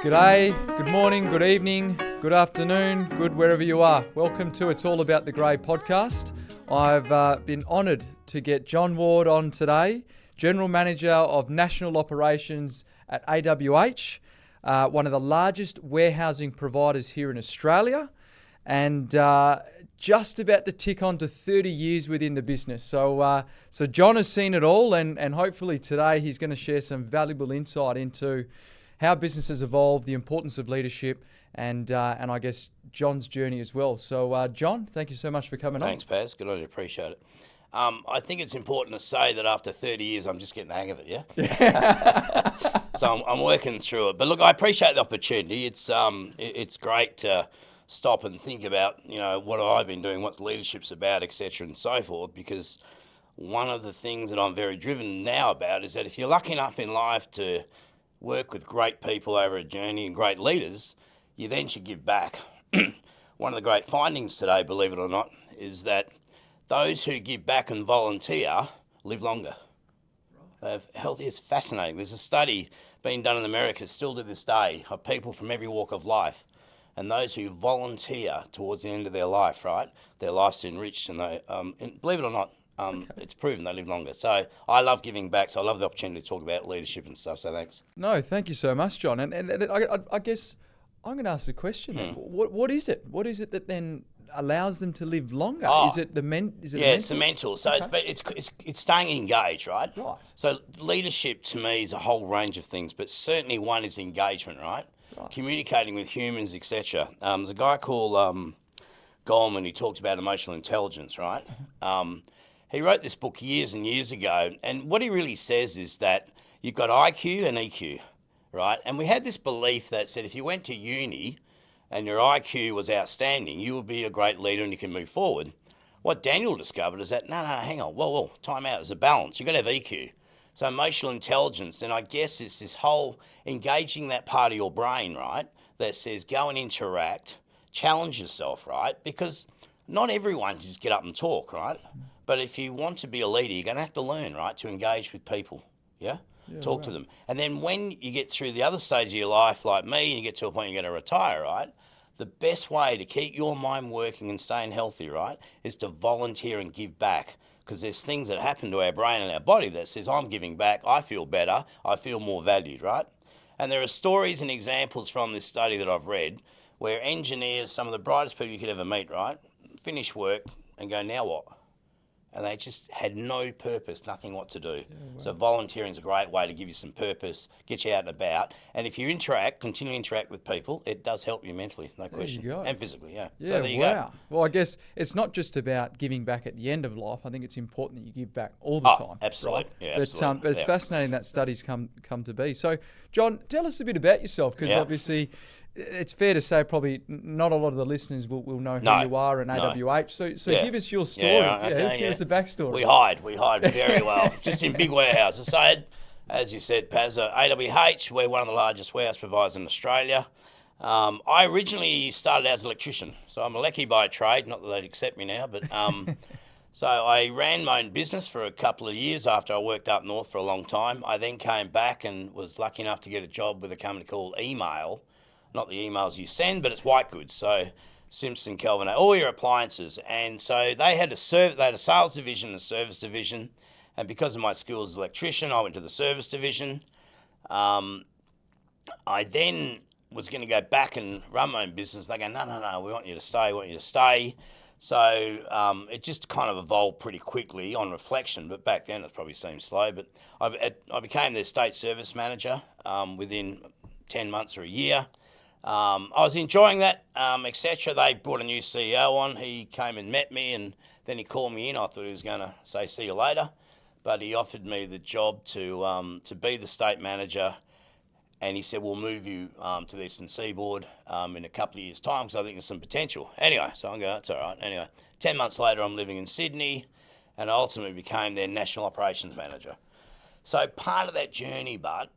G'day, good morning, good evening, good afternoon, good wherever you are. Welcome to It's All About the Grey podcast. I've been honoured to get John Ward on today, General Manager of National Operations at AWH, one of the largest warehousing providers here in Australia, and just about to tick on to 30 years within the business. So John has seen it all, and hopefully today he's going to share some valuable insight into how business has evolved, the importance of leadership, and I guess John's journey as well. So, John, thank you so much for coming on. Thanks, Paz. Good on you. Appreciate it. I think it's important to say that after 30 years, I'm just getting the hang of it, yeah? So I'm working through it. But look, I appreciate the opportunity. It's great to stop and think about, what I've been doing, what leadership's about, etc., and so forth, because one of the things that I'm very driven now about is that if you're lucky enough in life to work with great people over a journey and great leaders, you then should give back. One of the great findings today, believe it or not, is that those who give back and volunteer live longer. Healthy is fascinating. There's a study being done in America still to this day of people from every walk of life, and those who volunteer towards the end of their life, right, their life's enriched, and and believe it or not, it's proven they live longer. So I love giving back, so I love the opportunity to talk about leadership and stuff, so thanks. No, thank you so much, John. And I guess I'm going to ask the question then. What is it? What is it that then allows them to live longer? Is it the it's the mental. So it's staying engaged, right? Right. So leadership to me is a whole range of things, but certainly one is engagement, right? Communicating with humans, etc. There's a guy called Goleman. He talks about emotional intelligence, right? He wrote this book years and years ago, and what he really says is that you've got IQ and EQ, right? And we had this belief that said if you went to uni and your IQ was outstanding, you would be a great leader and you can move forward. What Daniel discovered is that, no, hang on, whoa, time out, there's a balance. You've got to have EQ. So emotional intelligence, and I guess it's this whole engaging that part of your brain, right, that says go and interact, challenge yourself, right? Because not everyone can just get up and talk, right? But if you want to be a leader, you're going to have to learn, right, to engage with people, talk to them. And then when you get through the other stage of your life, like me, and you get to a point you're going to retire, right, the best way to keep your mind working and staying healthy, right, is to volunteer and give back. Because there's things that happen to our brain and our body that says, I'm giving back, I feel better, I feel more valued, right? And there are stories and examples from this study that I've read where engineers, some of the brightest people you could ever meet, right, finish work and go, now what? And they just had no purpose, nothing what to do. Yeah, wow. So volunteering is a great way to give you some purpose, get you out and about. And if you continue to interact with people, it does help you mentally, no question. And physically, yeah. So there you go. Well, I guess it's not just about giving back at the end of life. I think it's important that you give back all the time. Absolutely. Right? Yeah, but, absolutely. But it's fascinating that studies come to be. So, John, tell us a bit about yourself, because obviously it's fair to say probably not a lot of the listeners will know who you are in AWH. So give us your story. Give us a backstory. We hide very well, just in big warehouses. So, as you said, Paz, AWH, we're one of the largest warehouse providers in Australia. I originally started as an electrician, so I'm a lecky by trade, not that they'd accept me now, but so I ran my own business for a couple of years after I worked up north for a long time. I then came back and was lucky enough to get a job with a company called Email. Not the emails you send, but it's white goods. So Simpson, Kelvin, all your appliances. And so they had a sales division and a service division. And because of my skills as an electrician, I went to the service division. I then was going to go back and run my own business. They go, no, we want you to stay. So it just kind of evolved pretty quickly on reflection. But back then it probably seemed slow. But I became their state service manager within 10 months or a year. I was enjoying that, etc. They brought a new CEO on. He came and met me, and then he called me in. I thought he was going to say, see you later. But he offered me the job to be the state manager, and he said, we'll move you to the Eastern Seaboard in a couple of years' time, because I think there's some potential. Anyway, so I'm going, that's all right. Anyway, 10 months later, I'm living in Sydney, and I ultimately became their national operations manager. So part of that journey, Bud,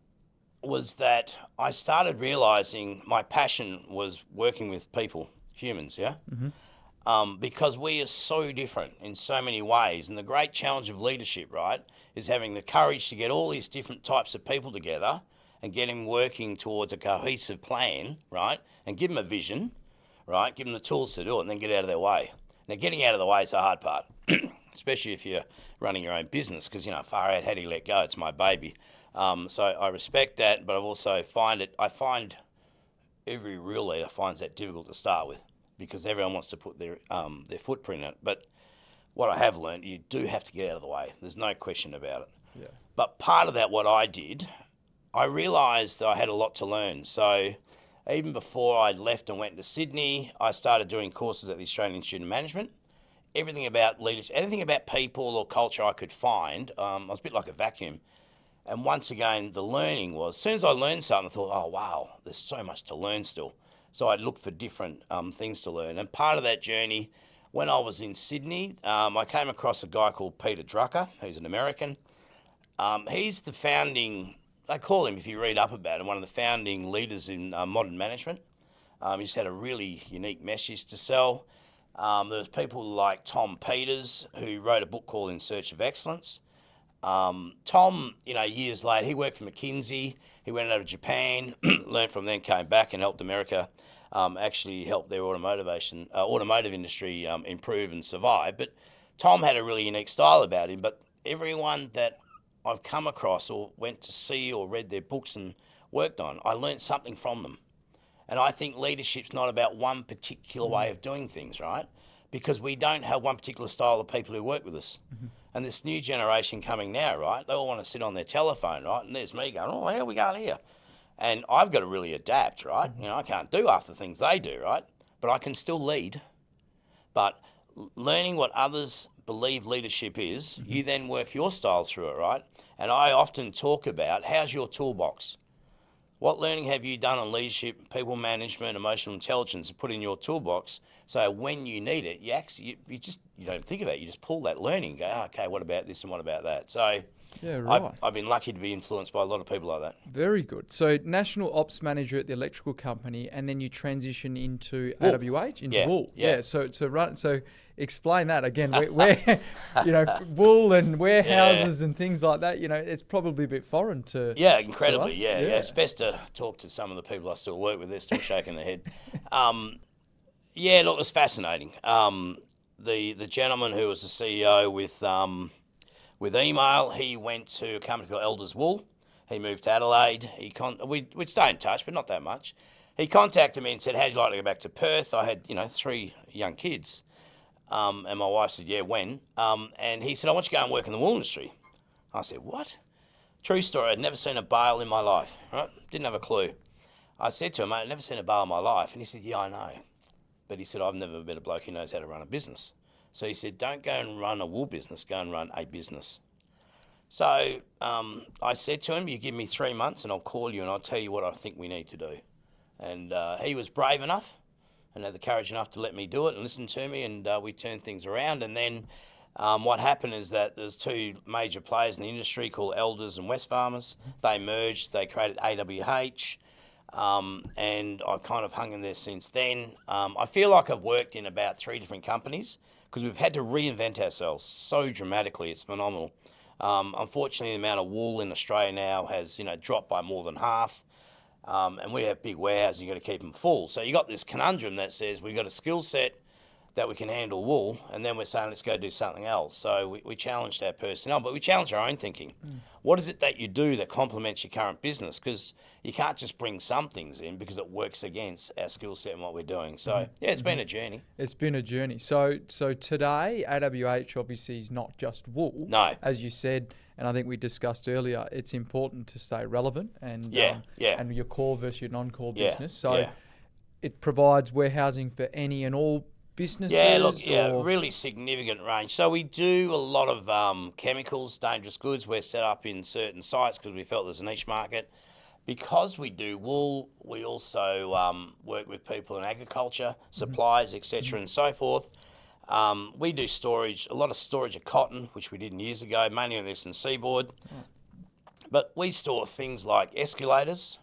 was that I started realising my passion was working with people, humans, because we are so different in so many ways. And the great challenge of leadership, right, is having the courage to get all these different types of people together and get him working towards a cohesive plan, right? And give him a vision, right? Give them the tools to do it, and then get out of their way. Now, getting out of the way is the hard part, especially if you're running your own business, because, far out, how do you let go? It's my baby. So I respect that, but I find every real leader finds that difficult to start with, because everyone wants to put their footprint in it. But what I have learned, you do have to get out of the way. There's no question about it. Yeah. But part of that, what I did, I realised that I had a lot to learn. So even before I left and went to Sydney, I started doing courses at the Australian Institute of Management. Everything about leadership, anything about people or culture I could find, I was a bit like a vacuum. And once again, the learning was, as soon as I learned something, I thought, oh, wow, there's so much to learn still. So I'd look for different things to learn. And part of that journey, when I was in Sydney, I came across a guy called Peter Drucker, who's an American. He's the founding, they call him, if you read up about him, one of the founding leaders in modern management. He's had a really unique message to sell. There's people like Tom Peters, who wrote a book called In Search of Excellence. Tom, years later, he worked for McKinsey. He went over to Japan, learned from them, came back and helped America actually help their automotive industry improve and survive. But Tom had a really unique style about him. But everyone that I've come across or went to see or read their books and worked on, I learned something from them. And I think leadership's not about one particular way of doing things, right? Because we don't have one particular style of people who work with us. Mm-hmm. And this new generation coming now, right, they all want to sit on their telephone, right? And there's me going, oh, how are we going here? And I've got to really adapt, right? I can't do half the things they do, right? But I can still lead. But learning what others believe leadership is, you then work your style through it, right? And I often talk about, how's your toolbox? What learning have you done on leadership, people management, emotional intelligence to put in your toolbox, so when you need it, you don't think about it, you just pull that learning and go, oh, okay, what about this and what about that? So yeah, right. I've been lucky to be influenced by a lot of people like that. Very good. So national ops manager at the electrical company, and then you transition into AWH, into wool. Yeah. So explain that again. Where wool and warehouses and things like that. It's probably a bit foreign to. Yeah, incredibly. To us. Yeah. It's best to talk to some of the people I still work with. They're still shaking their head. Look, it was fascinating. The gentleman who was the CEO with email, he went to a company called Elders Wool. He moved to Adelaide. We'd stay in touch, but not that much. He contacted me and said, how'd you like to go back to Perth? I had, 3 young kids. And my wife said, yeah, when? And he said, I want you to go and work in the wool industry. I said, what? True story. I'd never seen a bale in my life, right? Didn't have a clue. I said to him, mate, I'd never seen a bale in my life. And he said, yeah, I know. But he said, I've never met a bloke who knows how to run a business. So he said, don't go and run a wool business, go and run a business. So I said to him, you give me 3 months and I'll call you and I'll tell you what I think we need to do. And he was brave enough and had the courage enough to let me do it and listen to me, and we turned things around. And then what happened is that there's 2 major players in the industry called Elders and Wesfarmers. They merged, they created AWH. And I've kind of hung in there since then. I feel like I've worked in about 3 different companies because we've had to reinvent ourselves so dramatically. It's phenomenal. Unfortunately, the amount of wool in Australia now has, dropped by more than half. And we have big warehouses, you've got to keep them full. So you got this conundrum that says we've got a skill set that we can handle wool, and then we're saying let's go do something else. So we challenged our personnel, but we challenged our own thinking. What is it that you do that complements your current business? Because you can't just bring some things in because it works against our skill set and what we're doing. So it's been a journey. It's been a journey. So today, AWH obviously is not just wool. No. As you said, and I think we discussed earlier, it's important to stay relevant and and your core versus your non-core business. So it provides warehousing for any and all businesses? Really significant range. So we do a lot of chemicals, dangerous goods. We're set up in certain sites because we felt there's a niche market. Because we do wool, we also work with people in agriculture, supplies, etc., and so forth. We do storage, a lot of storage of cotton, which we did years ago, mainly on the Eastern Seaboard. But we store things like escalators,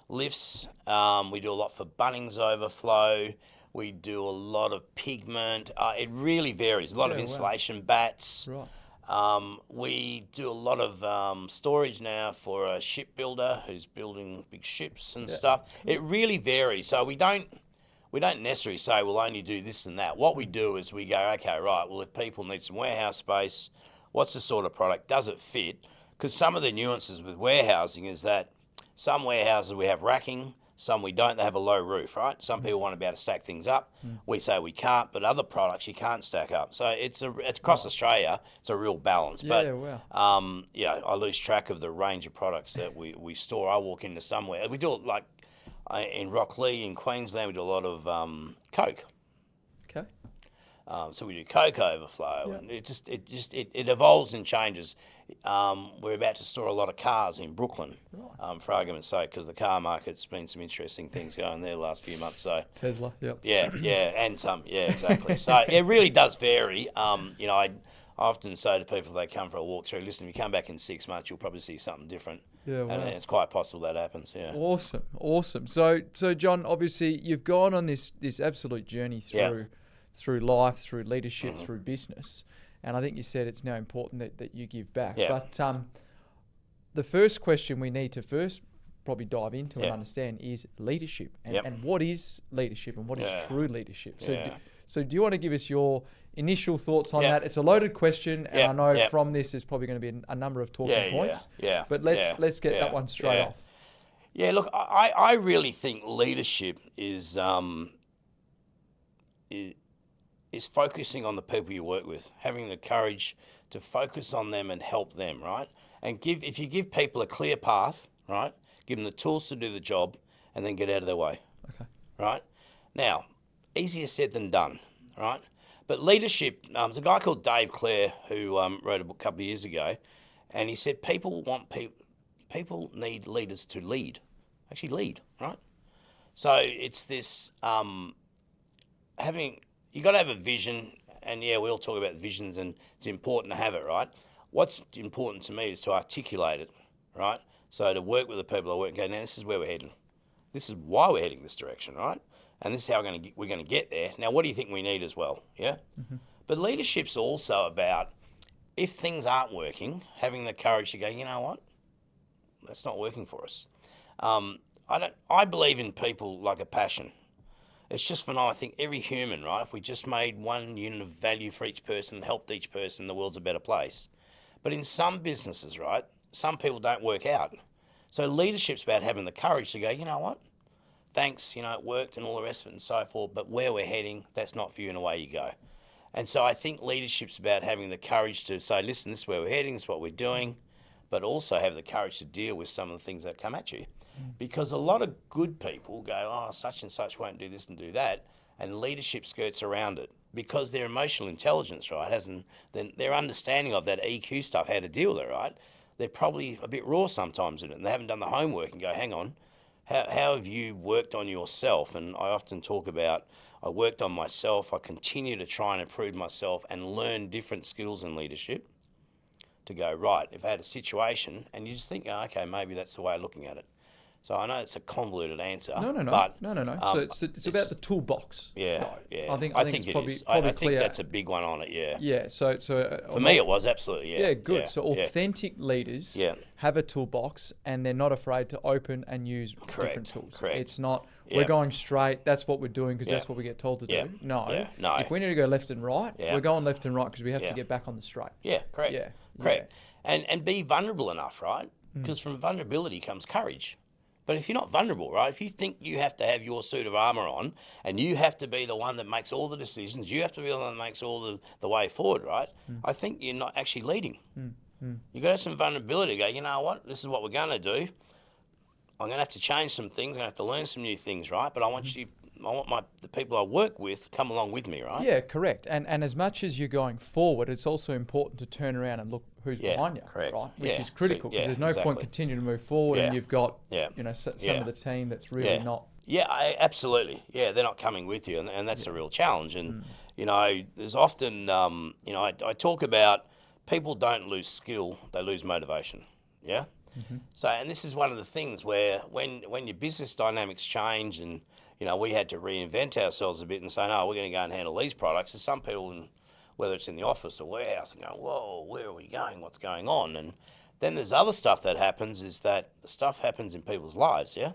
lifts. We do a lot for Bunnings overflow. We do a lot of pigment. It really varies. A lot of insulation bats. Right. We do a lot of storage now for a shipbuilder who's building big ships and stuff. It really varies. So we don't necessarily say we'll only do this and that. What we do is we go, okay, right, well, if people need some warehouse space, what's the sort of product? Does it fit? Because some of the nuances with warehousing is that some warehouses we have racking, some we don't. They have a low roof, right? Some people want to be able to stack things up. We say we can't, but other products you can't stack up. So it's across Australia. It's a real balance. Yeah, But wow. I lose track of the range of products that we store. I walk into somewhere. We do it like in Rocklea in Queensland. We do a lot of Coke. Okay. So we do Coke overflow, and it evolves and changes. We're about to store a lot of cars in Brooklyn, for argument's sake, because the car market's been some interesting things going there the last few months. So Tesla, yep. yeah, and some, exactly. So it really does vary. I often say to people if they come for a walkthrough, listen, if you come back in 6 months, you'll probably see something different. Yeah, wow. And it's quite possible that happens. Yeah. Awesome. So John, obviously you've gone on this absolute journey through life, through leadership, through business. And I think you said it's now important that you give back. Yeah. But the first question we need to first probably dive into and understand is leadership. And what is leadership and what is true leadership? So do you want to give us your initial thoughts on that? It's a loaded question, and I know from this there's probably going to be a number of talking points. But let's get that one straight off. Yeah, look, I really think leadership is focusing on the people you work with, having the courage to focus on them and help them, right? And if you give people a clear path, right, give them the tools to do the job, and then get out of their way, right? Now, easier said than done, right? But leadership, there's a guy called Dave Clare who wrote a book a couple of years ago, and he said people need leaders to lead, right? So it's this you got to have a vision, and we all talk about visions, and it's important to have it, right? What's important to me is to articulate it, right? So to work with the people I work and go, now this is where we're heading. This is why we're heading this direction, right? And this is how we're going to get there. Now, what do you think we need as well? Yeah? Mm-hmm. But leadership's also about, if things aren't working, having the courage to go, you know what? That's not working for us. I believe in people like a passion. It's just I think every human, right? If we just made one unit of value for each person, helped each person, the world's a better place. But in some businesses, right, some people don't work out. So leadership's about having the courage to go, you know what? Thanks, it worked and all the rest of it and so forth, but where we're heading, that's not for you, and away you go. And so I think leadership's about having the courage to say, listen, this is where we're heading, this is what we're doing, but also have the courage to deal with some of the things that come at you. Because a lot of good people go, oh, such and such won't do this and do that, and leadership skirts around it because their emotional intelligence, right, then their understanding of that EQ stuff, how to deal with it, right, they're probably a bit raw sometimes in it, and they haven't done the homework and go, hang on, how have you worked on yourself? And I often talk about, I worked on myself, I continue to try and improve myself and learn different skills in leadership to go, right, if I had a situation, and you just think, oh, okay, maybe that's the way of looking at it. So I know it's a convoluted answer. No. But, no. So it's about the toolbox. Yeah. I think it's it probably is. I Probably think clear. that's a big one on it. Yeah. Yeah. So for me, it was absolutely. Yeah. Yeah. Good. So authentic leaders have a toolbox, and they're not afraid to open and use different tools. Correct. It's not we're going straight. That's what we're doing because that's what we get told to do. No. If we need to go left and right, we're going left and right because we have to get back on the straight. Yeah. Correct. Yeah. Correct. And be vulnerable enough, right? Because from vulnerability comes courage. But if you're not vulnerable, right, if you think you have to have your suit of armour on and you have to be the one that makes all the decisions, you have to be the one that makes all the way forward, right, I think you're not actually leading. You've got to have some vulnerability to go, you know what, this is what we're going to do. I'm going to have to change some things. I'm going to have to learn some new things, right? But I want the people I work with to come along with me, right? Yeah, correct. And as much as you're going forward, it's also important to turn around and look who's behind you, correct. right? Which is critical because there's no point continuing to move forward and you've got some of the team that's really not. Yeah, absolutely. Yeah, they're not coming with you, and that's a real challenge. And there's often I talk about people don't lose skill, they lose motivation. Yeah. So, and this is one of the things where when your business dynamics change and we had to reinvent ourselves a bit and say, no, we're going to go and handle these products. There's some people whether it's in the office or warehouse, and going, whoa, where are we going? What's going on? And then there's other stuff that happens, is that stuff happens in people's lives, yeah?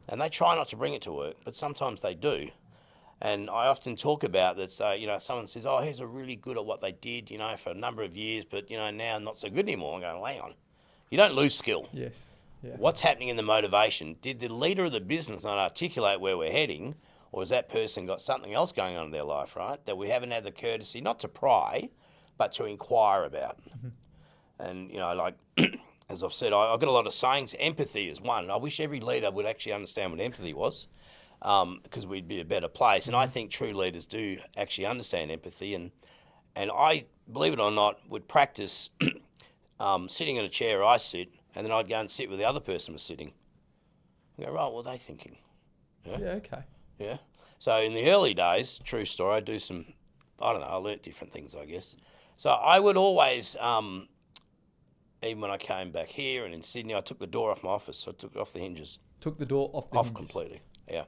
And they try not to bring it to work, but sometimes they do. And I often talk about that, someone says, oh, here's a really good at what they did, for a number of years, but, now not so good anymore. I'm going, well, hang on. You don't lose skill. Yes. Yeah. What's happening in the motivation? Did the leader of the business not articulate where we're heading, or has that person got something else going on in their life, right, that we haven't had the courtesy, not to pry, but to inquire about? And, as I've said, I've got a lot of sayings. Empathy is one. I wish every leader would actually understand what empathy was, because we'd be a better place. And I think true leaders do actually understand empathy. And I, believe it or not, would practice sitting in a chair I sit, and then I'd go and sit where the other person was sitting. I go, right, what are they thinking? Yeah, okay. Yeah. So in the early days, true story, I learnt different things, I guess. So I would always, even when I came back here and in Sydney, I took the door off my office. I took it off the hinges. Took the door off the hinges? Off completely, yeah.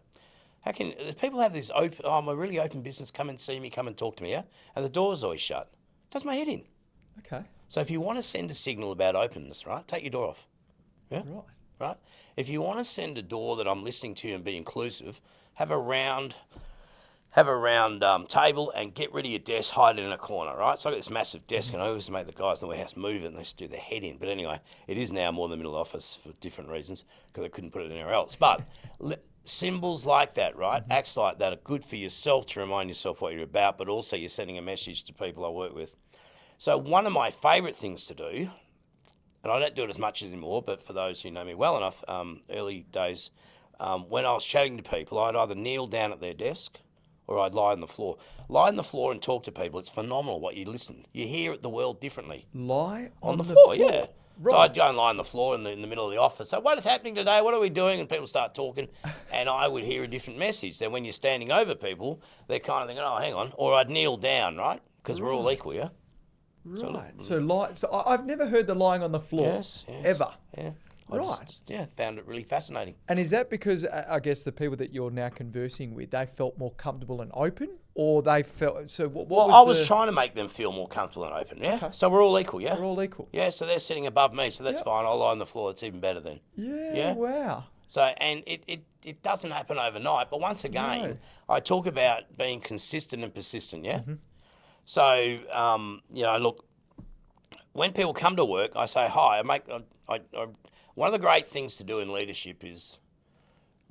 People have this I'm a really open business, come and see me, come and talk to me, yeah? And the door's always shut. It does my head in. Okay. So if you want to send a signal about openness, right, take your door off. Yeah? Right. If you want to send a door that I'm listening to and be inclusive, have a round table and get rid of your desk, hide it in a corner, right? So I got this massive desk, and I always make the guys in the warehouse move it, and they just do their head in. But anyway, it is now more the middle office for different reasons, because I couldn't put it anywhere else. But symbols like that, right, acts like that are good for yourself to remind yourself what you're about, but also you're sending a message to people I work with. So one of my favourite things to do, and I don't do it as much anymore, but for those who know me well enough, early days, when I was chatting to people, I'd either kneel down at their desk or I'd lie on the floor. Lie on the floor and talk to people. It's phenomenal what you listen. You hear the world differently. Lie on the floor? Yeah. Right. So I'd go and lie on the floor in the middle of the office. So what is happening today? What are we doing? And people start talking, and I would hear a different message. Then when you're standing over people, they're kind of thinking, oh, hang on. Or I'd kneel down, right? Because we're all equal, yeah? Right. So I've never heard the lying on the floor. Yes. Ever. Yeah. Right. Found it really fascinating. And is that because, I guess, the people that you're now conversing with, they felt more comfortable and open, or they felt... So I was trying to make them feel more comfortable and open, yeah? Okay. So we're all equal, yeah? We're all equal. Yeah, so they're sitting above me, so that's fine. I'll lie on the floor. It's even better then. Yeah, wow. So, and it doesn't happen overnight, but once again, I talk about being consistent and persistent, yeah? Mm-hmm. So, look, when people come to work, I say, hi, one of the great things to do in leadership is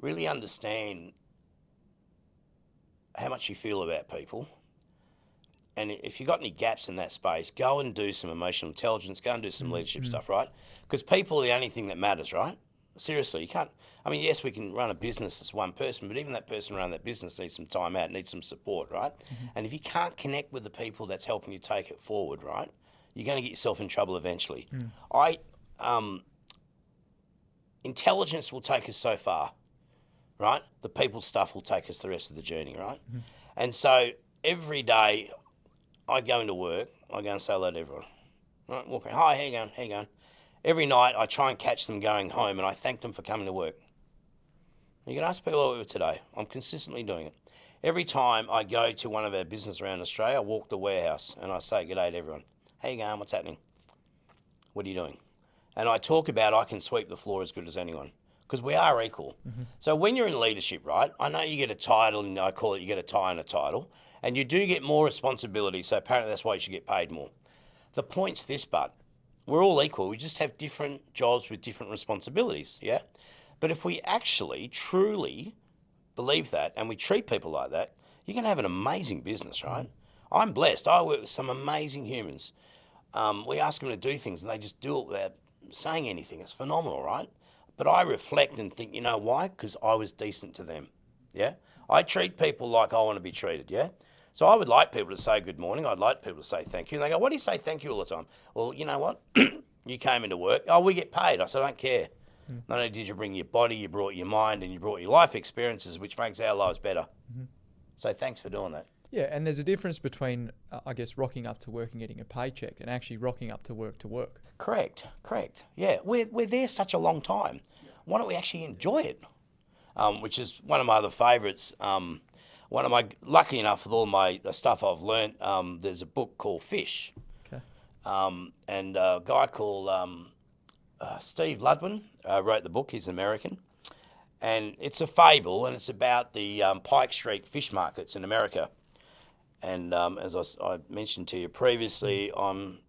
really understand how much you feel about people. And if you've got any gaps in that space, go and do some emotional intelligence, go and do some leadership stuff, right? Because people are the only thing that matters, right? Seriously, you can't... yes, we can run a business as one person, but even that person running that business needs some time out, needs some support, right? Mm-hmm. And if you can't connect with the people that's helping you take it forward, right, you're going to get yourself in trouble eventually. Intelligence will take us so far, right? The people stuff will take us the rest of the journey, right? Mm-hmm. And so every day I go into work, I go and say hello to everyone. Right, walking, hi, how you going? How you going? Every night I try and catch them going home, and I thank them for coming to work. You can ask people how we were today. I'm consistently doing it. Every time I go to one of our business around Australia, I walk the warehouse and I say good day to everyone. How you going? What's happening? What are you doing? And I talk about I can sweep the floor as good as anyone, because we are equal. Mm-hmm. So when you're in leadership, right, I know you get a title, and I call it you get a tie and a title, and you do get more responsibility, so apparently that's why you should get paid more. The point's this, but we're all equal. We just have different jobs with different responsibilities, yeah? But if we actually, truly believe that and we treat people like that, you're going to have an amazing business, right? Mm-hmm. I'm blessed. I work with some amazing humans. We ask them to do things and they just do it without saying anything. It's phenomenal, right? But I reflect and think, you know why? Because I was decent to them, yeah? I treat people like I want to be treated, yeah? So I would like people to say good morning. I'd like people to say thank you. And they go, why do you say thank you all the time? Well, you know what? You came into work. Oh, we get paid. I said, I don't care. Not only did you bring your body, you brought your mind and you brought your life experiences, which makes our lives better. Mm-hmm. So thanks for doing that. Yeah, and there's a difference between, I guess, rocking up to work and getting a paycheck and actually rocking up to work. Correct. Yeah, we're there such a long time. Why don't we actually enjoy it? Which is one of my other favourites. One lucky enough with all the stuff I've learnt, there's a book called Fish. Okay. And a guy called Steve Ludwin wrote the book. He's an American. And it's a fable, and it's about the Pike Street fish markets in America. And as I mentioned to you previously, when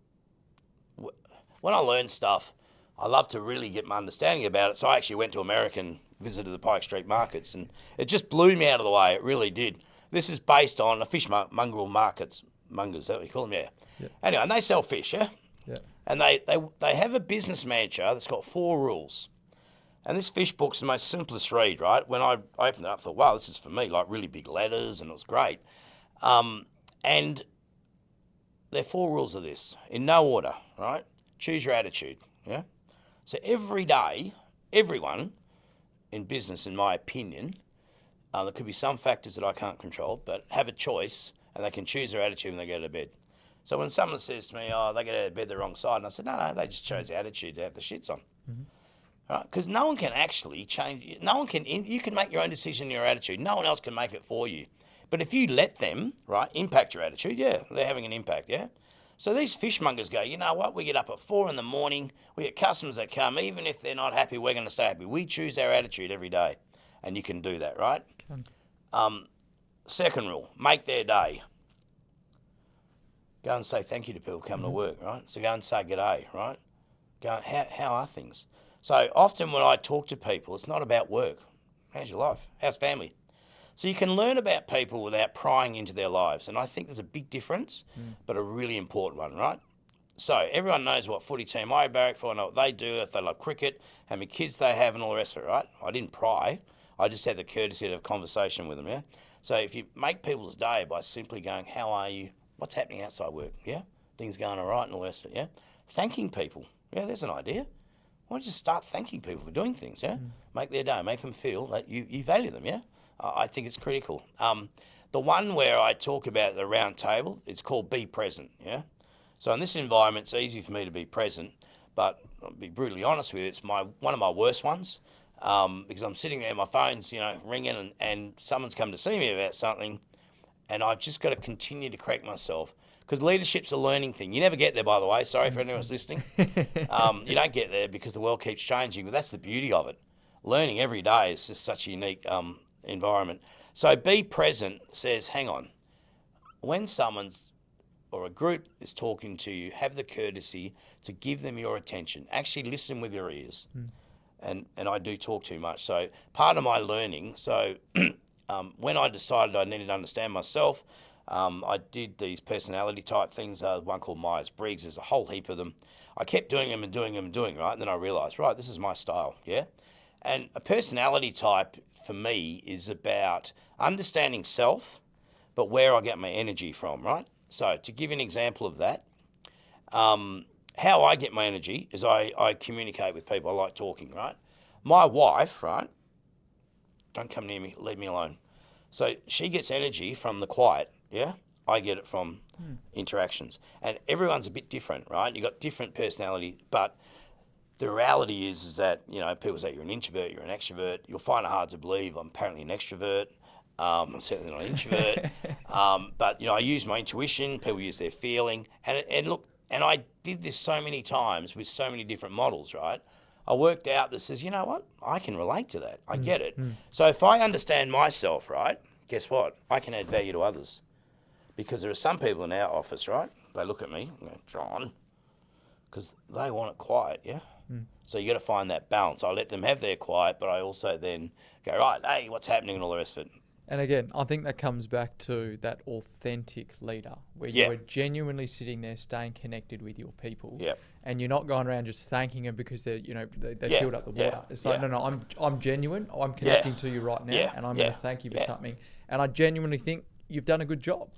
I learn stuff, I love to really get my understanding about it. So I actually went to America and visited the Pike Street markets, and it just blew me out of the way. It really did. This is based on a fish mongrel markets. Mongers, is that what you call them? Yeah. Yep. Anyway, and they sell fish, yeah? Yeah. And they have a business mantra that's got 4 rules. And this fish book's the most simplest read, right? When I opened it up, I thought, wow, this is for me, like really big letters, and it was great. And there are 4 rules of this, in no order, right? Choose your attitude, yeah? So every day, everyone in business, in my opinion, there could be some factors that I can't control, but have a choice, and they can choose their attitude when they go to bed. So when someone says to me, oh, they get out of bed the wrong side, and I said, no, they just chose the attitude to have the shits on. Mm-hmm. Right? Because no one can actually change. You can make your own decision in your attitude. No one else can make it for you. But if you let them, right, impact your attitude, yeah, they're having an impact, yeah? So these fishmongers go, you know what, we get up at 4 a.m, we get customers that come, even if they're not happy, we're going to stay happy. We choose our attitude every day, and you can do that, right? Second rule, make their day. Go and say thank you to people coming to work, right? So go and say g'day, right? Go, how are things? So often when I talk to people, it's not about work. How's your life? How's family? So you can learn about people without prying into their lives. And I think there's a big difference, but a really important one, right? So everyone knows what footy team I barrack for, I know what they do, if they love cricket, how many kids they have and all the rest of it, right? I didn't pry. I just had the courtesy to have a conversation with them, yeah? So if you make people's day by simply going, how are you? What's happening outside work, yeah? Things going all right and all the rest of it, yeah? Thanking people, yeah, there's an idea. Why don't you start thanking people for doing things, yeah? Make their day, make them feel that you value them, yeah? I think it's critical. The one where I talk about the round table, it's called be present, yeah? So in this environment, it's easy for me to be present, but I'll be brutally honest with you, it's one of my worst ones, because I'm sitting there, my phone's, ringing, and someone's come to see me about something, and I've just got to continue to correct myself. Because leadership's a learning thing. You never get there, by the way. Sorry for anyone who's listening. You don't get there because the world keeps changing, but that's the beauty of it. Learning every day is just such a unique environment. So be present says, hang on. When someone's or a group is talking to you, have the courtesy to give them your attention. Actually listen with your ears. And I do talk too much. So part of my learning, when I decided I needed to understand myself, I did these personality type things, one called Myers-Briggs, there's a whole heap of them. I kept doing them, right? And then I realised, right, this is my style, yeah? And a personality type for me is about understanding self, but where I get my energy from, right? So to give you an example of that, how I get my energy is I communicate with people. I like talking, right? My wife, right? Don't come near me, leave me alone. So she gets energy from the quiet, yeah? I get it from interactions. And everyone's a bit different, right? You've got different personality, but the reality is that, people say you're an introvert, you're an extrovert. You'll find it hard to believe I'm apparently an extrovert. I'm certainly not an introvert. But, I use my intuition. People use their feeling. And look, and I did this so many times with so many different models, right? I worked out that says, you know what? I can relate to that. I get it. So if I understand myself, right, guess what? I can add value to others. Because there are some people in our office, right? They look at me and go, John, because they want it quiet, yeah? So you got to find that balance. I let them have their quiet, but I also then go, right, hey, what's happening and all the rest of it. And again, I think that comes back to that authentic leader where you are genuinely sitting there staying connected with your people. And you're not going around just thanking them because they're, they filled up the water. It's like, no, I'm genuine. I'm connecting to you right now and I'm going to thank you for something. And I genuinely think you've done a good job.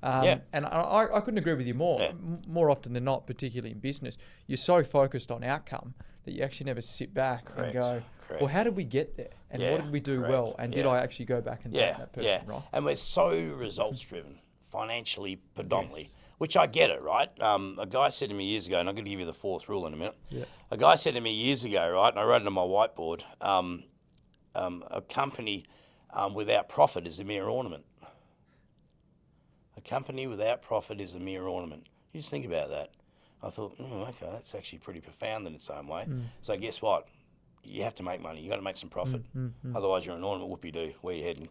And I couldn't agree with you more. More often than not, particularly in business, you're so focused on outcome that you actually never sit back and go, well, how did we get there? And what did we do well? And did I actually go back and thank that person, right? And we're so results driven, financially predominantly, which I get it, right? A guy said to me years ago, and I'm going to give you the 4th rule in a minute. A guy said to me years ago, right, and I wrote it on my whiteboard, a company without profit is a mere ornament. company without profit is a mere ornament. You just think about that. I thought, okay, that's actually pretty profound in its own way. So guess what? You have to make money. You got to make some profit. Otherwise, you're an ornament. Whoopie-doo. Where you heading?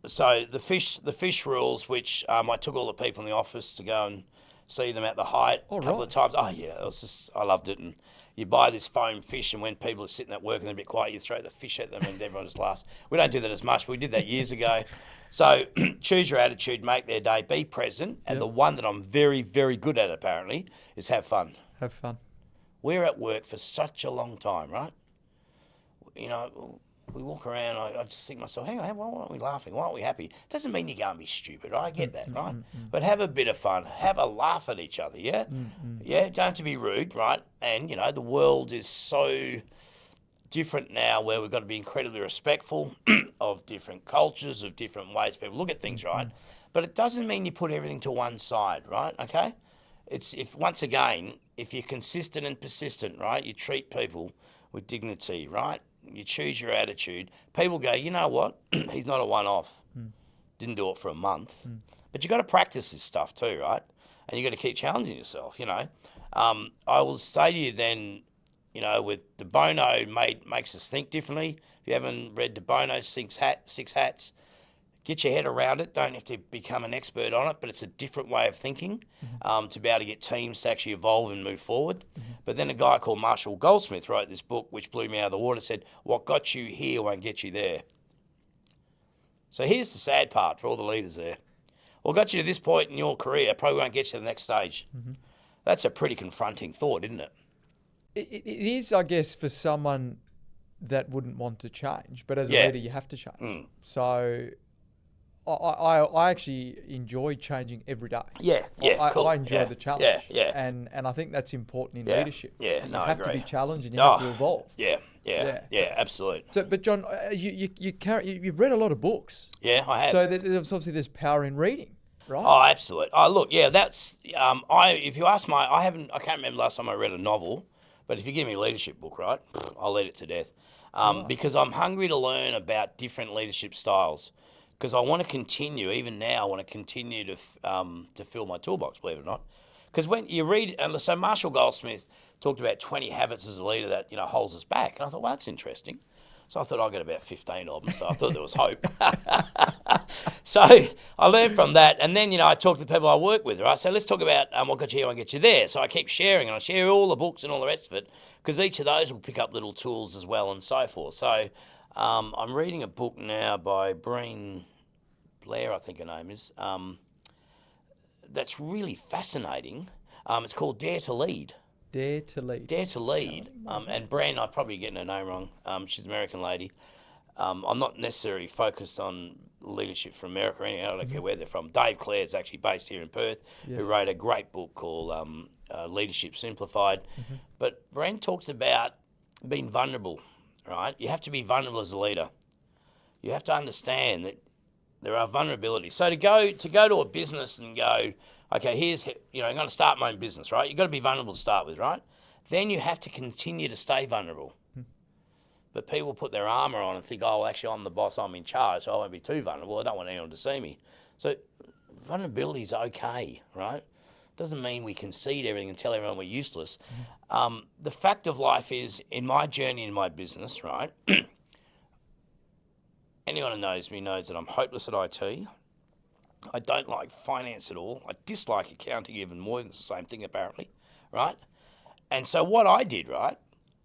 So the fish rules, which I took all the people in the office to go and see them at the height a couple of times. Oh yeah, I loved it. And you buy this foam fish, and when people are sitting at work and they're a bit quiet, you throw the fish at them, and everyone just laughs. We don't do that as much, but we did that years ago. So choose your attitude, make their day, be present, and the one that I'm very, very good at apparently is have fun. Have fun. We're at work for such a long time, right? You know, we walk around, I just think to myself, hang on, why aren't we laughing? Why aren't we happy? Doesn't mean you go and be stupid, right? I get that, right? But have a bit of fun. Have a laugh at each other, yeah? Yeah, don't have to be rude, right? And, you know, the world is so different now where we've got to be incredibly respectful of different cultures, of different ways people look at things, right? But it doesn't mean you put everything to one side, right? Okay? Once again, if you're consistent and persistent, right, you treat people with dignity, right? You choose your attitude. People go, you know what? He's not a one-off. Didn't do it for a month. But you got to practice this stuff too, right? And you got to keep challenging yourself, you know. I will say to you then, you know, with De Bono makes us think differently. If you haven't read De Bono's Six Hats, get your head around it. Don't have to become an expert on it, but it's a different way of thinking to be able to get teams to actually evolve and move forward. But then a guy called Marshall Goldsmith wrote this book, which blew me out of the water, said, what got you here won't get you there. So here's the sad part for all the leaders there. What got you to this point in your career probably won't get you to the next stage. That's a pretty confronting thought, isn't it? It is, I guess, for someone that wouldn't want to change, but as a leader, you have to change. So I actually enjoy changing every day. Cool. I enjoy the challenge. And I think that's important in leadership. You have to be challenged and you have to evolve. Absolutely. So, but John, you've read a lot of books. Yeah, I have. So there's power in reading, right? Oh, absolutely. Oh, look, that's if you ask I can't remember last time I read a novel, but if you give me a leadership book, right, I'll read it to death. Because I'm hungry to learn about different leadership styles. Because I want to continue, even now, I want to continue to fill my toolbox, believe it or not. Because when you read, so Marshall Goldsmith talked about 20 habits as a leader that, you know, holds us back. And I thought, well, that's interesting. So I thought I'd get about 15 of them, so I thought there was hope. So I learned from that. And then, you know, I talk to the people I work with, right? So let's talk about what got you here, what got you there. So I keep sharing, and I share all the books and all the rest of it, because each of those will pick up little tools as well and so forth. So I'm reading a book now by Breen Blair, I think her name is, that's really fascinating. It's called Dare to Lead. Dare to Lead. Dare to Lead. And Breen, I'm probably getting her name wrong. She's an American lady. I'm not necessarily focused on leadership from America or anything. I don't care where they're from. Dave Clare's actually based here in Perth, who wrote a great book called Leadership Simplified. But Breen talks about being vulnerable, right? You have to be vulnerable as a leader. You have to understand that there are vulnerabilities. So to go to a business and go, okay, here's, you know, I'm going to start my own business, right? You've got to be vulnerable to start with, right? Then you have to continue to stay vulnerable. But people put their armour on and think, oh, well, actually, I'm the boss, I'm in charge, so I won't be too vulnerable. I don't want anyone to see me. So vulnerability is okay, right? Doesn't mean we concede everything and tell everyone we're useless. The fact of life is, in my journey in my business, right, anyone who knows me knows that I'm hopeless at IT. I don't like finance at all. I dislike accounting even more. It's the same thing, apparently, right? And so what I did, right,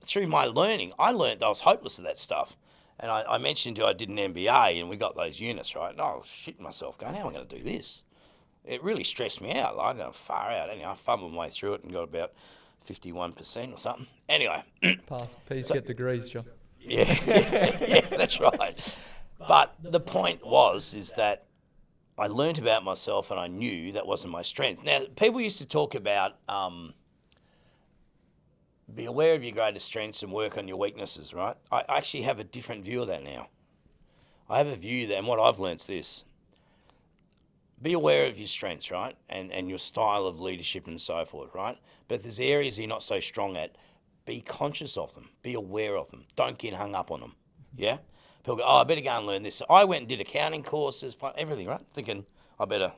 through my learning, I learned that I was hopeless at that stuff. And I mentioned to you I did an MBA and we got those units, right? And I was shitting myself going, how am I going to do this? It really stressed me out. Like, I'm going far out. Anyway, I fumbled my way through it and got about 51% or something. Anyway. Please get degrees, John. Yeah, that's right. But the point is that I learnt about myself and I knew that wasn't my strength. Now, people used to talk about be aware of your greatest strengths and work on your weaknesses, right? I actually have a different view of that now. I have a view that, and what I've learnt is this. Be aware of your strengths, right? And your style of leadership and so forth, right? But if there's areas you're not so strong at, be conscious of them. Be aware of them. Don't get hung up on them, yeah? People go, oh, I better go and learn this. So I went and did accounting courses, everything, right? Thinking, I better.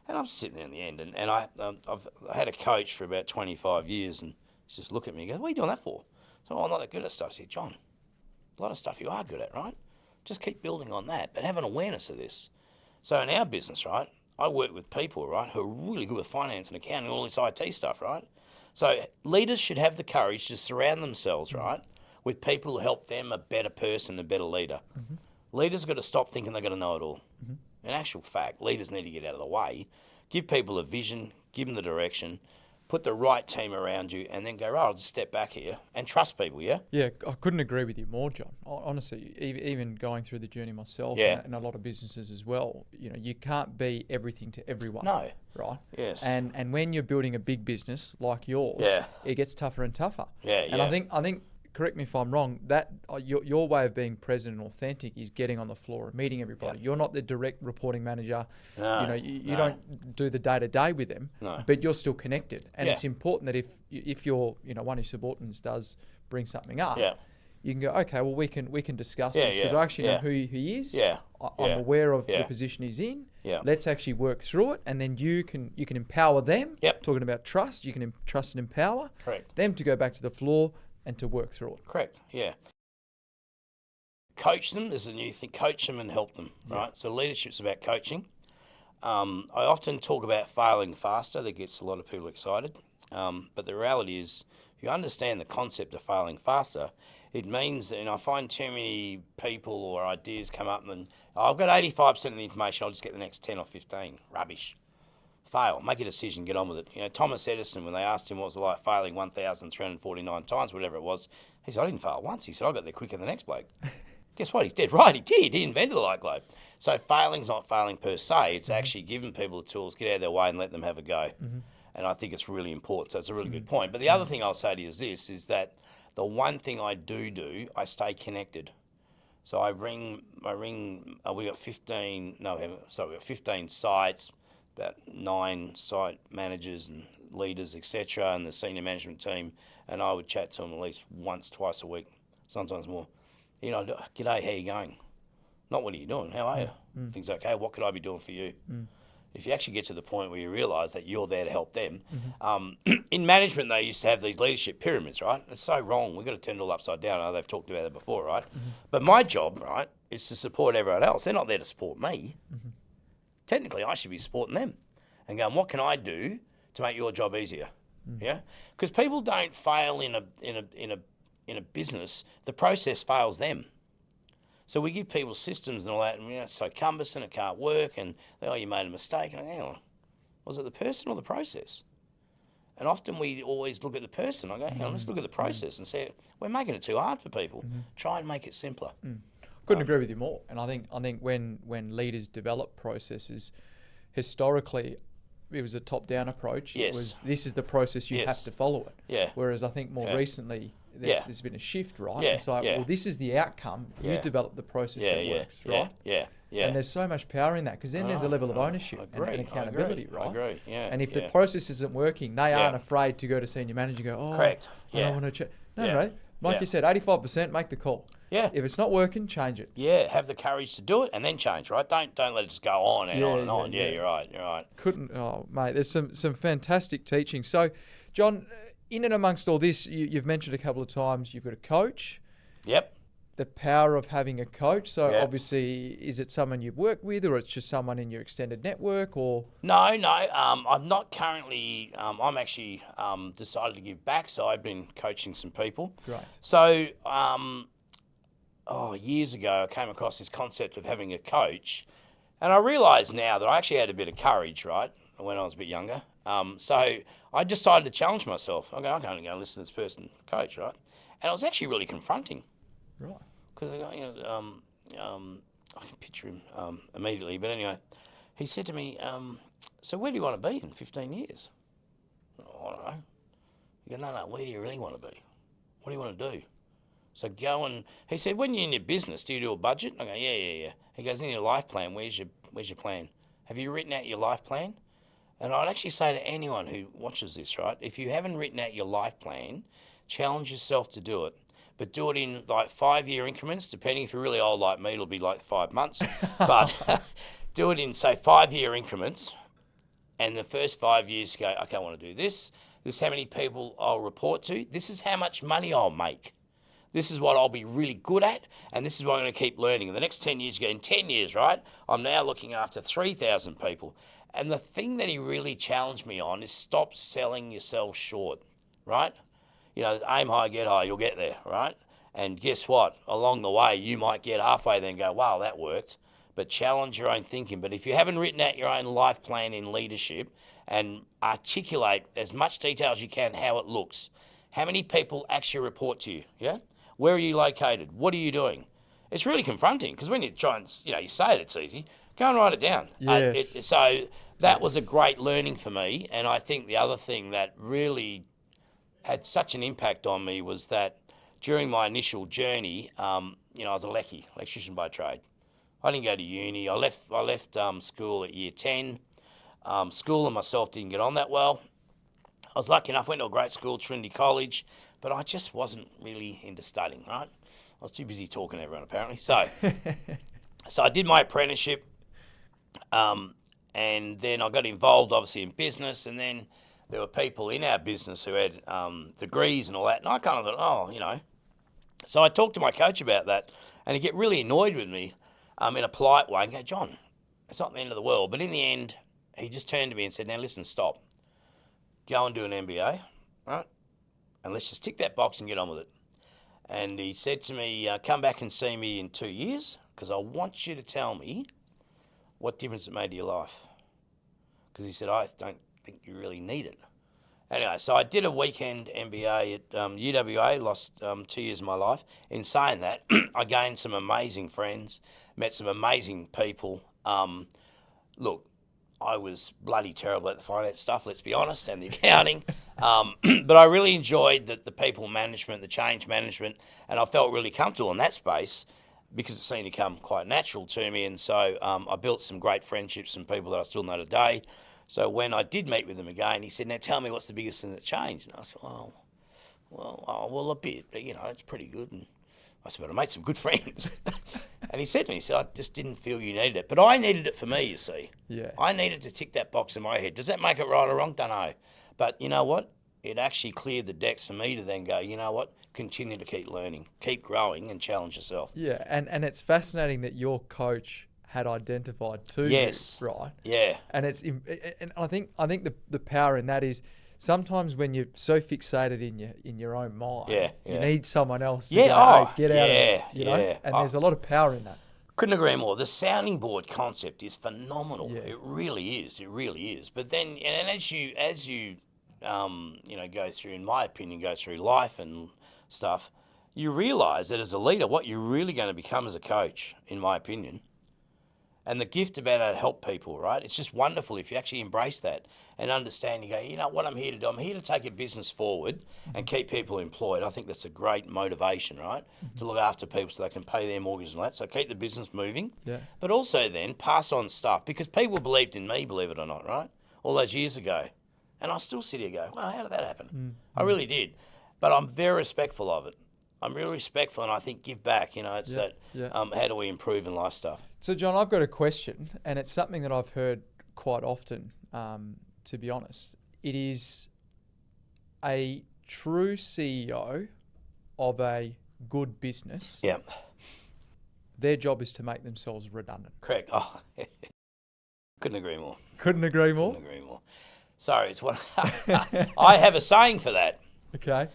And I'm sitting there in the end, and I've had a coach for about 25 years, and he's just look at me and goes, "What are you doing that for?" So I'm not that good at stuff. I said, "John, a lot of stuff you are good at, right? Just keep building on that, but have an awareness of this." So in our business, right, I work with people, right, who are really good with finance and accounting, all this IT stuff, right? So leaders should have the courage to surround themselves, right, with people who help them a better person, a better leader. Leaders have got to stop thinking they've got to know it all. In actual fact, leaders need to get out of the way, give people a vision, give them the direction, put the right team around you, and then go, right, I'll just step back here and trust people, yeah? Yeah, I couldn't agree with you more, John. Honestly, even going through the journey myself and a lot of businesses as well, you can't be everything to everyone. No. Right? Yes. And when you're building a big business like yours, it gets tougher and tougher. And I think correct me if I'm wrong, that your way of being present and authentic is getting on the floor and meeting everybody. You're not the direct reporting manager. No, you don't do the day-to-day with them, but you're still connected. And it's important that if you're, one of your subordinates does bring something up, you can go, okay, well, we can discuss this because I actually know who he is. I'm aware of the position he's in. Let's actually work through it, and then you can empower them. Talking about trust, you can trust and empower them to go back to the floor and to work through it. Correct, Coach them is a new thing. Coach them and help them, right? So leadership's about coaching. I often talk about failing faster. That gets a lot of people excited. But the reality is, if you understand the concept of failing faster, it means that, I find too many people or ideas come up and then, I've got 85% of the information, I'll just get the next 10 or 15. Rubbish. Fail. Make a decision. Get on with it. Thomas Edison, when they asked him what was it like failing 1,349 times, whatever it was, he said, I didn't fail once. He said, I got there quicker than the next bloke. Guess what? He's dead right. He did. He invented the light globe. So failing's not failing per se. It's actually giving people the tools, get out of their way and let them have a go. And I think it's really important. So it's a really good point. But the other thing I'll say to you is that the one thing I do, I stay connected. So we got 15 sites, about 9 site managers and leaders, etc., and the senior management team, and I would chat to them at least once, twice a week, sometimes more. G'day, how you going? Not what are you doing? How are you? Things okay. What could I be doing for you? If you actually get to the point where you realise that you're there to help them. In management, they used to have these leadership pyramids, right? It's so wrong. We've got to turn it all upside down. I know they've talked about it before, right? But my job, right, is to support everyone else. They're not there to support me. Technically, I should be supporting them and going, what can I do to make your job easier? Yeah, because people don't fail in a business. The process fails them. So we give people systems and all that, and it's so cumbersome, it can't work, and you made a mistake. And hang on, was it the person or the process? And often we always look at the person. I go, hang on, let's look at the process and say we're making it too hard for people. Try and make it simpler. Couldn't agree with you more. And I think when leaders develop processes, historically, it was a top-down approach. It was, this is the process, you have to follow it. Whereas I think more recently, there's been a shift, right? It's like, well, this is the outcome. You develop the process that works, right? And there's so much power in that, because then there's a level of ownership and accountability, right? I agree, And if the process isn't working, they aren't afraid to go to senior manager and go, I don't want to check. No, like you said, 85%, make the call. If it's not working, change it. Have the courage to do it and then change, right? Don't let it just go on and on and on. You're right. Mate, there's some fantastic teaching. So, John, in and amongst all this, you've mentioned a couple of times you've got a coach. The power of having a coach. So obviously, is it someone you've worked with, or it's just someone in your extended network, or? No. I'm not currently. I'm actually decided to give back. So I've been coaching some people. Great. So years ago, I came across this concept of having a coach, and I realised now that I actually had a bit of courage, right, when I was a bit younger. So I decided to challenge myself. I can't go and listen to this person coach, right? And it was actually really confronting. Right. Because I can picture him immediately. But anyway, he said to me, so where do you want to be in 15 years? I don't know. He goes, no, where do you really want to be? What do you want to do? So go and, he said, when you're in your business, do you do a budget? I go, yeah. He goes, in your life plan, where's your plan? Have you written out your life plan? And I'd actually say to anyone who watches this, right, if you haven't written out your life plan, challenge yourself to do it. But do it in like 5-year increments, depending. If you're really old like me, it'll be like 5 months. But do it in, say, 5-year increments, and the first 5 years go, okay, I want to do this. This is how many people I'll report to. This is how much money I'll make. This is what I'll be really good at, and this is what I'm going to keep learning. In the next 10 years, in 10 years, right, I'm now looking after 3,000 people. And the thing that he really challenged me on is stop selling yourself short, right? Aim high, get high, you'll get there, right? And guess what? Along the way, you might get halfway then go, wow, that worked. But challenge your own thinking. But if you haven't written out your own life plan in leadership and articulate as much detail as you can how it looks, how many people actually report to you, yeah? Where are you located? What are you doing? It's really confronting because when you try and, you say it's easy, go and write it down. Yes. So that was a great learning for me. And I think the other thing that really had such an impact on me was that during my initial journey, I was electrician by trade. I didn't go to uni. I left school at year 10. School and myself didn't get on that well. I was lucky enough, went to a great school, Trinity College, but I just wasn't really into studying, right? I was too busy talking to everyone, apparently. So I did my apprenticeship, and then I got involved, obviously, in business, and then there were people in our business who had degrees and all that, and I kind of thought, So I talked to my coach about that, and he'd get really annoyed with me in a polite way and go, John, it's not the end of the world. But in the end, he just turned to me and said, now listen, stop. Go and do an MBA, right? And let's just tick that box and get on with it. And he said to me, come back and see me in 2 years because I want you to tell me what difference it made to your life. Because he said, I don't think you really need it. Anyway, so I did a weekend MBA at UWA, lost 2 years of my life. In saying that, I gained some amazing friends, met some amazing people. Look, I was bloody terrible at the finance stuff, let's be honest, and the accounting. But I really enjoyed the people management, the change management, and I felt really comfortable in that space because it seemed to come quite natural to me. And so I built some great friendships and people that I still know today. So when I did meet with him again, he said, now tell me what's the biggest thing that changed? And I said, well, a bit, but, it's pretty good. And I said, but I made some good friends. And he said to me, I just didn't feel you needed it. But I needed it for me, you see. Yeah. I needed to tick that box in my head. Does that make it right or wrong? Don't know. But you know what? It actually cleared the decks for me to then go, you know what? Continue to keep learning, keep growing and challenge yourself. Yeah, and it's fascinating that your coach had identified too. Yes. You, right? Yeah. And I think the power in that is sometimes when you're so fixated in your own mind, you need someone else to go, get out of it, you know? And there's a lot of power in that. Couldn't agree more. The sounding board concept is phenomenal. Yeah. It really is. It really is. But then, and as you go through, in my opinion, go through life and stuff, you realise that as a leader, what you're really going to become as a coach, in my opinion, and the gift about how to help people, right? It's just wonderful if you actually embrace that and understand. You go, you know what I'm here to do? I'm here to take a business forward and keep people employed. I think that's a great motivation, right? To look after people so they can pay their mortgage and that. So keep the business moving. Yeah. But also then pass on stuff because people believed in me, believe it or not, right? All those years ago. And I still sit here and go, well, how did that happen? I really did. But I'm very respectful of it. I'm really respectful and I think give back, it's how do we improve in life stuff. So John, I've got a question and it's something that I've heard quite often, to be honest. It is a true CEO of a good business. Yeah. Their job is to make themselves redundant. Correct. Oh, couldn't agree more. Couldn't agree more? Couldn't agree more. Sorry, it's one. I have a saying for that. Okay.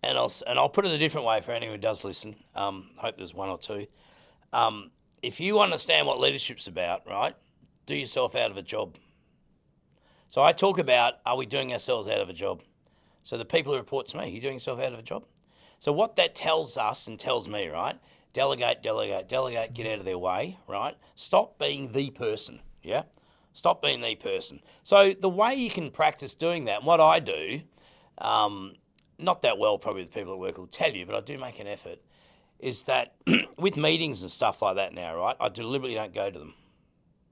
And I'll put it a different way for anyone who does listen. Hope there's one or two. If you understand what leadership's about, right, do yourself out of a job. So I talk about, are we doing ourselves out of a job? So the people who report to me, you doing yourself out of a job? So what that tells us and tells me, right, delegate, get out of their way, right? Stop being the person, yeah? Stop being the person. So the way you can practice doing that, and what I do, not that well probably the people at work will tell you, but I do make an effort, is that with meetings and stuff like that now, right, I deliberately don't go to them,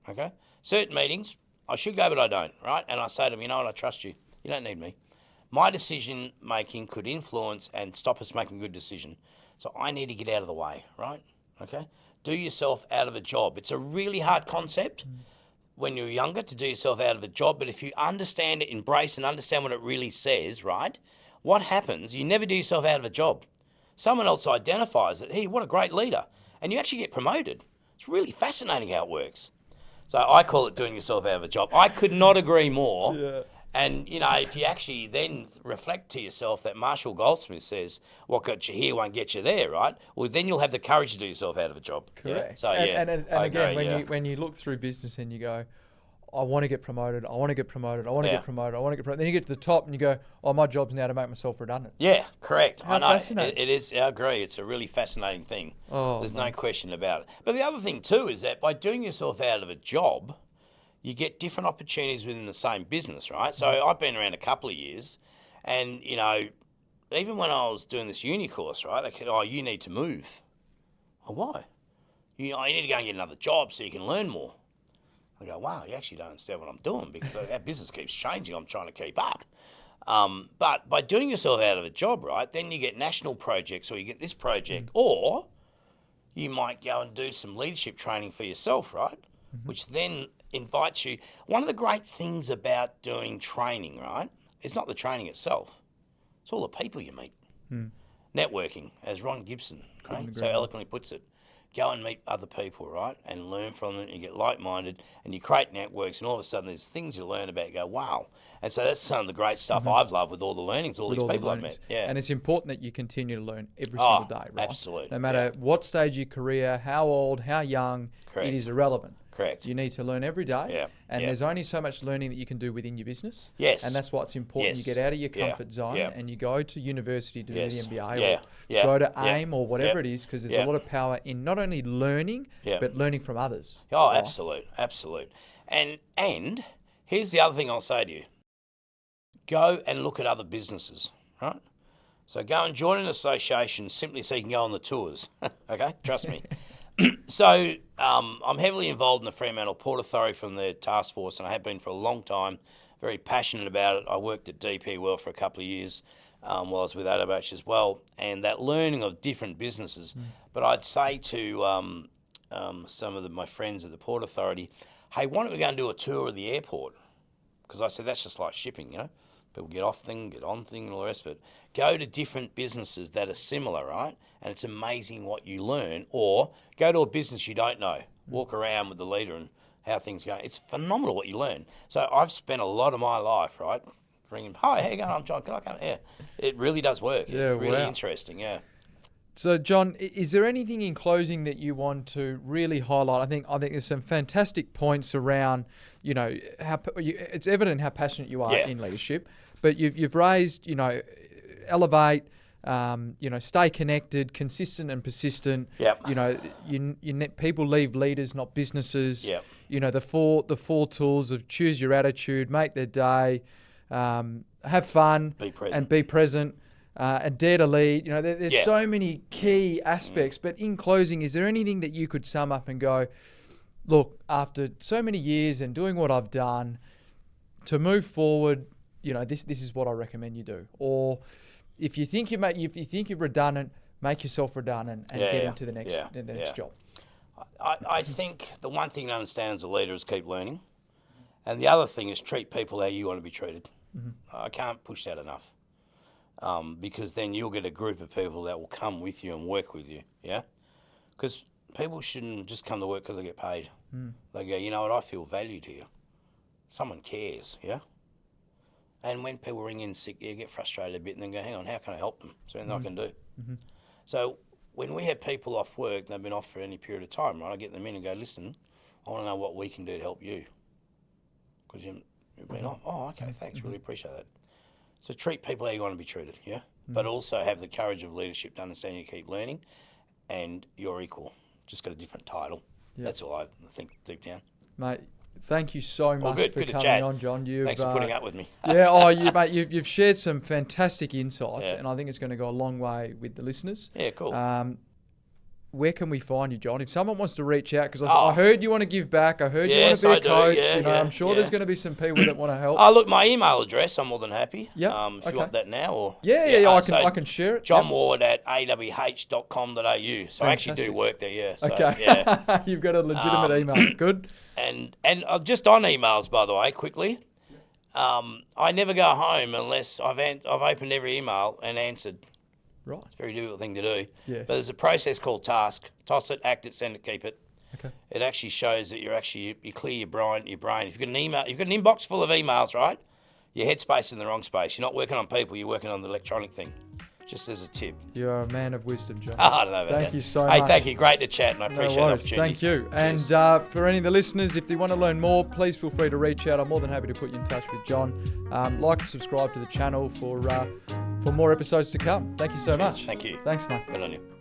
okay? Certain meetings, I should go, but I don't, right? And I say to them, you know what, I trust you. You don't need me. My decision making could influence and stop us making a good decision. So I need to get out of the way, right? Okay? do yourself out of a job. It's a really hard concept when you're younger to do yourself out of a job, but if you understand it, embrace and understand what it really says, right, what happens, you never do yourself out of a job. Someone else identifies that, hey, what a great leader, and you actually get promoted. It's really fascinating how it works. So I call it doing yourself out of a job. I could not agree more. Yeah. And, you know, if you actually then reflect to yourself that Marshall Goldsmith says, what got you here won't get you there, right? Well, then you'll have the courage to do yourself out of a job. Correct. Yeah? So, And I again, agree, when you look through business and you go, I want to get promoted, I want to get promoted, I want to get promoted, I want to get promoted. Then you get to the top and you go, oh, my job's now to make myself redundant. Yeah, correct. How I know. fascinating. It is. I agree. It's a really fascinating thing. Oh, There's mate. no question about it. But the other thing too is that by doing yourself out of a job, you get different opportunities within the same business, right? So I've been around a couple of years, and you know, even when I was doing this uni course, right? They said, "Oh, you need to move." Oh, why? You need to go and get another job so you can learn more. I go, wow, you actually don't understand what I'm doing because our business keeps changing. I'm trying to keep up. But by doing yourself out of a job, right, then you get national projects or you get this project, or you might go and do some leadership training for yourself, right, which then invites you. One of the great things about doing training, right, it's not the training itself. It's all the people you meet. Networking, as Ron Gibson so eloquently puts it. Go and meet other people, right, and learn from them. You get like-minded, and you create networks, and all of a sudden there's things you learn about. You go, wow. And so that's some of the great stuff I've loved with all the learnings, all these people I've met. Yeah. And it's important that you continue to learn every single day, right? Absolutely. No matter what stage of your career, how old, how young, it is irrelevant. Correct. You need to learn every day. Yeah. And there's only so much learning that you can do within your business. Yes. And that's what's important. You get out of your comfort zone and you go to university to do the MBA or go to AIM or whatever it is, because there's a lot of power in not only learning, but learning from others. Oh, absolute. And here's the other thing I'll say to you. Go and look at other businesses, right? So go and join an association simply so you can go on the tours, okay? Trust me. So I'm heavily involved in the Fremantle Port Authority from the task force, and I have been for a long time, very passionate about it. I worked at DP World for a couple of years while I was with AWH as well, and that learning of different businesses. But I'd say to some of my friends at the Port Authority, hey, why don't we go and do a tour of the airport? Because I said, that's just like shipping, you know. People get off thing, get on thing, and all the rest of it. Go to different businesses that are similar, right? And it's amazing what you learn. Or go to a business you don't know. Walk around with the leader and how things go. It's phenomenal what you learn. So I've spent a lot of my life, right, bringing, hi, how you going? I'm John. Can I come? Yeah. It really does work. Yeah, it's really interesting, yeah. So, John, is there anything in closing that you want to really highlight? I think there's some fantastic points around, you know, it's evident how passionate you are in leadership, but you've raised, you know, elevate, you know, stay connected, consistent and persistent. Yep. You know, people leave leaders, not businesses. Yep. You know, the four tools of choose your attitude, make their day, have fun, and be present. And dare to lead. You know, there's so many key aspects. But in closing, is there anything that you could sum up and go, look, after so many years and doing what I've done, to move forward, you know, this is what I recommend you do. Or if you think you're redundant, make yourself redundant and get into the next job. I think the one thing to understand as a leader is keep learning, and the other thing is treat people how you want to be treated. I can't push that enough. Because then you'll get a group of people that will come with you and work with you, yeah? Because people shouldn't just come to work because they get paid. They go, you know what, I feel valued here. Someone cares, yeah? And when people ring in sick, you get frustrated a bit and then go, hang on, how can I help them? Is there anything I can do? So when we have people off work, they've been off for any period of time, right? I get them in and go, listen, I want to know what we can do to help you. Because you've been off. Oh, okay, thanks, really appreciate that. So treat people how you want to be treated, yeah? But also have the courage of leadership to understand you keep learning and you're equal. Just got a different title. Yep. That's all I think deep down. Mate, thank you so much for coming on, John. Thanks for putting up with me. You've shared some fantastic insights and I think it's going to go a long way with the listeners. Yeah, cool. where can we find you, John? If someone wants to reach out, because I heard you want to give back. I heard you want Yes, to be I a do. coach. Yeah, I'm sure there's going to be some people that want to help. Oh, look, my email address, I'm more than happy. Yeah. If you want that now. Or I can share it. John Ward at awh.com.au. So I actually do work there, yeah. So, okay. Yeah. You've got a legitimate email. Good. And just on emails, by the way, quickly, I never go home unless I've opened every email and answered. Right. It's a very difficult thing to do. Yeah. But there's a process called task. Toss it, act it, send it, keep it. Okay. It actually shows that you clear your brain. If you've got an email, you've got an inbox full of emails, right? Your headspace in the wrong space. You're not working on people. You're working on the electronic thing. Just as a tip. You're a man of wisdom, John. I don't know about that. Thank you so much. Hey, thank you. Great to chat, and I appreciate the opportunity. Thank you. And for any of the listeners, if they want to learn more, please feel free to reach out. I'm more than happy to put you in touch with John. Like and subscribe to the channel for more episodes to come. Thank you so much. Thank you. Thanks, mate. Good on you.